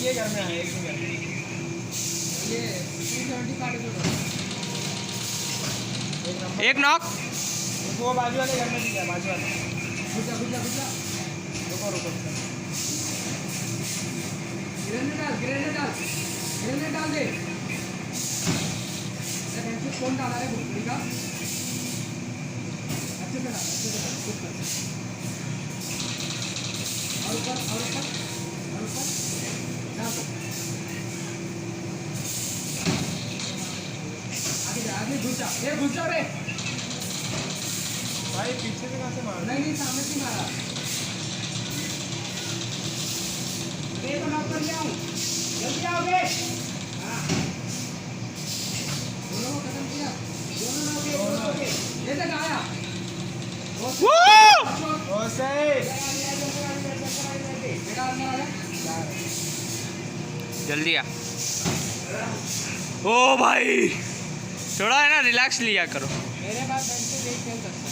ये घर में आए एक ही घर में। ये 270 काटे तो एक नॉक। वो बाजू वाले घर में दिया, बाजू वाले। घुसा घुसा घुसा रुको रुको ग्रेनेड डाल दे। ऐसे कौन डाला है भूखी का? अच्छे से डाल, कुछ कर। और ऊपर डाल। आगे घुसा, ये घुसा रे भाई, पीछे से कहाँ से मार? नहीं सामने से मारा। ये तो नॉक कर लिया हूँ, जल्दी आओगे? हाँ, दोनों को खत्म किया, दोनों नॉक हो गए। ये तक आया। ओ सही। बेटा अंदर आ जा। जल्दी आ। ओ भाई थोड़ा है ना रिलैक्स लिया करो। मेरे पास 1 से 1 खेल सकते।